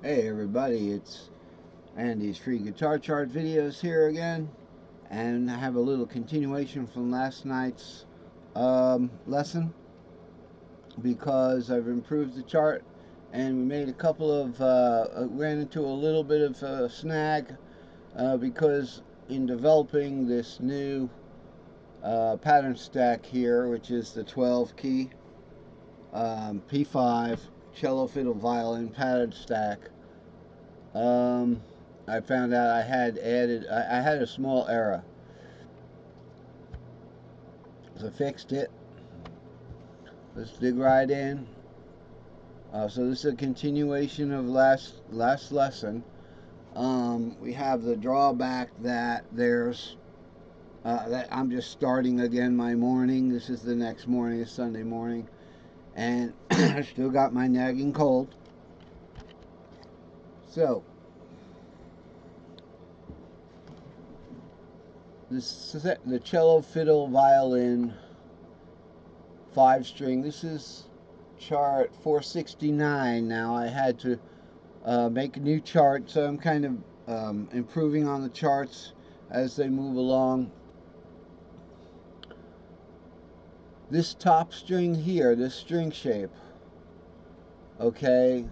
Hey everybody, it's Andy's free guitar chart videos here again, and I have a little continuation from last night's lesson because I've improved the chart and we made a couple of ran into a little bit of a snag because in developing this new pattern stack here, which is the 12 key P5 cello fiddle violin pattern stack. I found out I had I had a small error. So I fixed it. Let's dig right in. So this is a continuation of last lesson. We have the drawback that there's that I'm just starting again my morning. This is the next morning, it's Sunday morning, and I still got my nagging cold. So this is the cello fiddle violin 5-string. This is chart 469 now. I had to make a new chart, so I'm kind of improving on the charts as they move along. This top string here, this string shape, okay,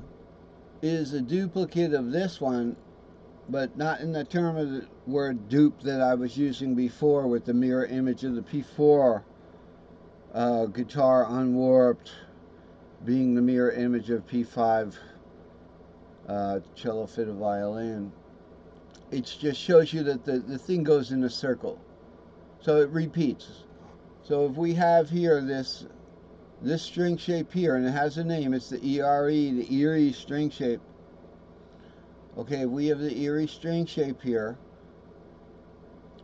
is a duplicate of this one, but not in the term of the word dupe that I was using before with the mirror image of the P4 guitar unwarped being the mirror image of P5 cello fiddle violin. It just shows you that the thing goes in a circle, so it repeats. So if we have here this string shape here, and it has a name, it's the ERE, the Erie string shape. Okay, if we have the Erie string shape here,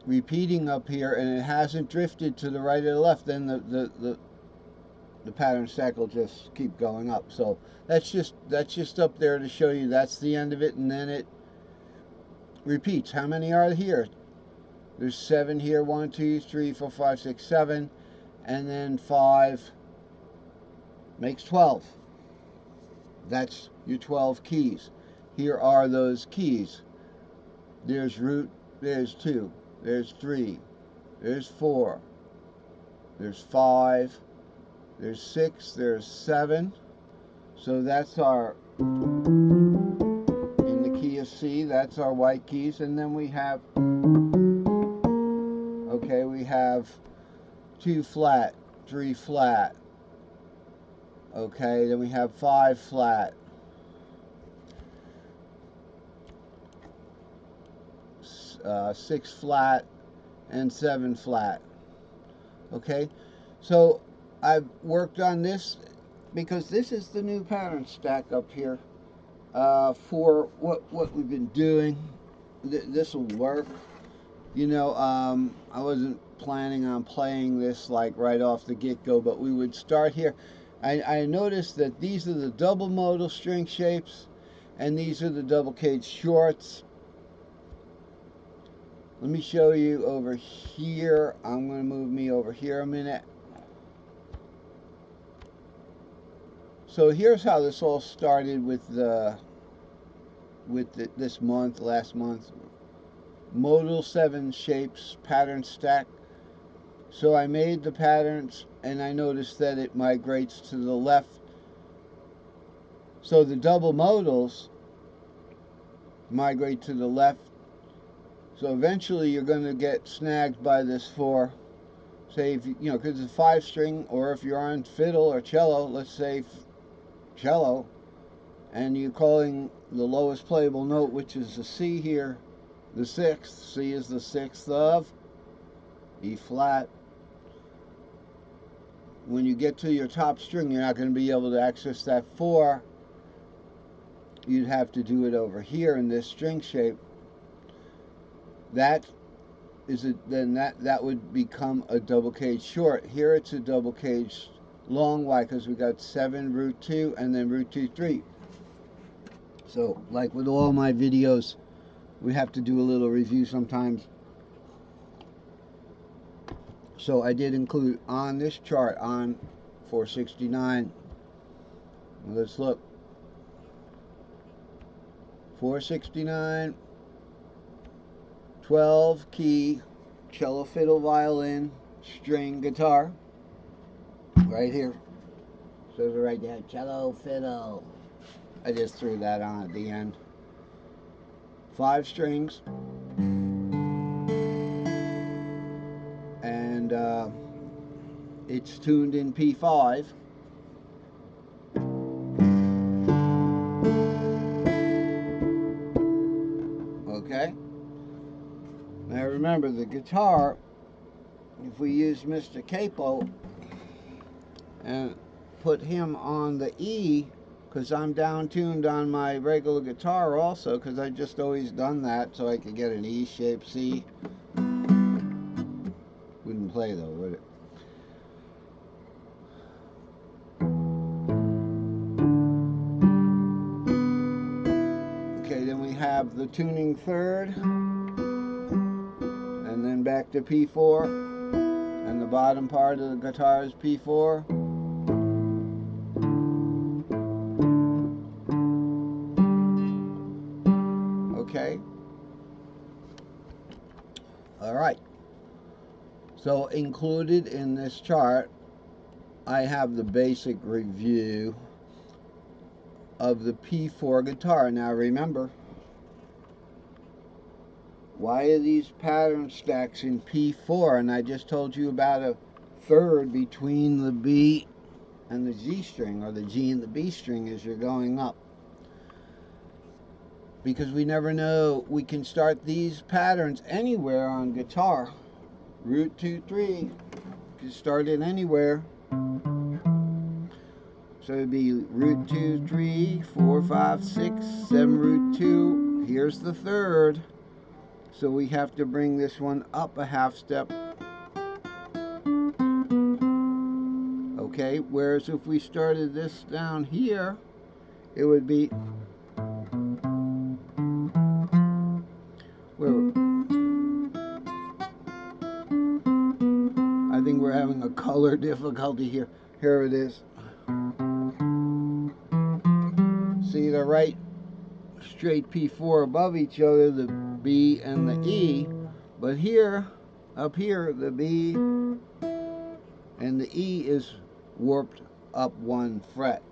repeating up here, and it hasn't drifted to the right or the left, then the pattern stack will just keep going up. So that's just up there to show you that's the end of it, and then it repeats. How many are here? There's 7 here. 1, 2, 3, 4, 5, 6, 7, and then 5 makes 12. That's your 12 keys. Here are those keys. There's root, there's 2, there's 3, there's 4, there's 5, there's 6, there's 7. So that's our, in the key of C, that's our white keys. And then we have, okay, we have 2 flat, 3 flat. Okay, then we have 5 flat, 6 flat, and 7 flat. Okay, so I've worked on this because this is the new pattern stack up here for what we've been doing. This will work. You know, I wasn't planning on playing this like right off the get-go, but we would start here. I noticed that these are the double modal string shapes, and these are the double cage shorts. Let me show you over here. I'm going to move me over here a minute. So here's how this all started with this month, last month. Modal 7 shapes pattern stack. So I made the patterns, and I noticed that it migrates to the left. So the double modals migrate to the left. So eventually you're going to get snagged by this 4. Say, if you know, because it's a 5-string, or if you're on fiddle or cello, let's say cello, and you're calling the lowest playable note, which is a C here, the 6th. C is the 6th of E flat. When you get to your top string, you're not going to be able to access that 4. You'd have to do it over here in this string shape. That is then that would become a double cage short. Here it's a double cage long. Why? Because we got 7 root 2 and then root 2 3. So like with all my videos, we have to do a little review sometimes. So I did include on this chart on 469. Let's look. 469, 12 key cello fiddle violin string guitar. Right here. Says it right there, cello fiddle. I just threw that on at the end. 5 strings. And it's tuned in P5. Okay? Now remember, the guitar, if we use Mr. Capo and put him on the E, because I'm down tuned on my regular guitar also, because I just always done that so I could get an E shape C. Wouldn't play though, would it? Okay, then we have the tuning third, and then back to P4, and the bottom part of the guitar is P4. Okay. All right. So included in this chart, I have the basic review of the P4 guitar. Now remember, why are these pattern stacks in P4? And I just told you about a third between the B and the G string, or the G and the B string as you're going up. Because we never know, we can start these patterns anywhere on guitar. Root 2, 3, you can start it anywhere. So it'd be root 2, 3, 4, 5, 6, 7, root 2. Here's the third. So we have to bring this one up a half step. Okay, whereas if we started this down here, it would be where I think we're having a color difficulty here. Here it is. See, the right straight P4 above each other, the B and the E, but here, up here, the B and the E is warped up 1 fret.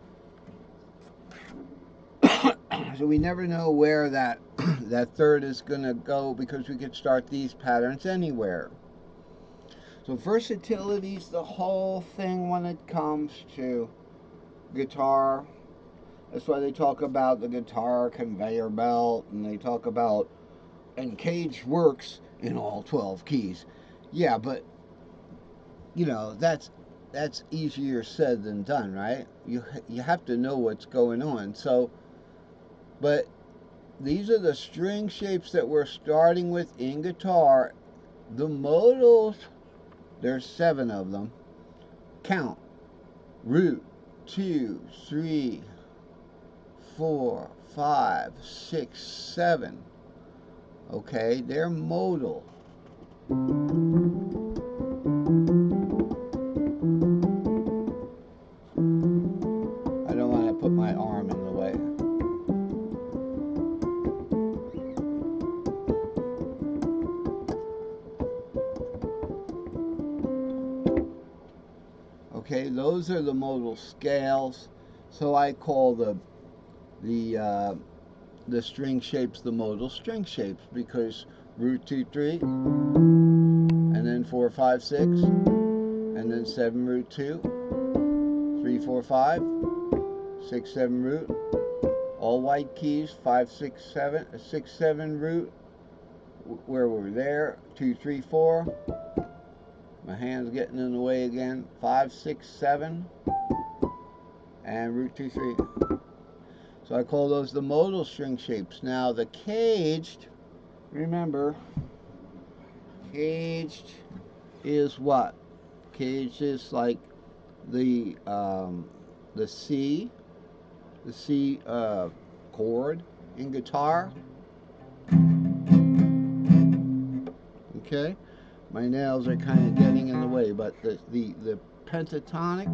So we never know where that that third is going to go, because we could start these patterns anywhere. So versatility is the whole thing when it comes to guitar. That's why they talk about the guitar conveyor belt, and they talk about, and Cage works in all 12 keys. Yeah, but you know, that's easier said than done, right? You have to know what's going on. So, but these are the string shapes that we're starting with in guitar. The modals, there's 7 of them. Count. Root 2, 3, 4, 5, 6, 7. Okay, they're modal. I don't want to put my arm in the way. Okay, those are the modal scales. So I call the string shapes the modal string shapes, because root 2, 3, and then 4, 5, 6, and then 7 root 2, 3, 4, 5, 6, 7 root, all white keys, 5, 6, 7, 6, 7 root, where we're there, 2, 3, 4. My hand's getting in the way again. 5, 6, 7, and root 2, 3. So I call those the modal string shapes. Now the caged, remember, caged is what? Caged is like the C chord in guitar. Okay, my nails are kind of getting in the way, but the pentatonic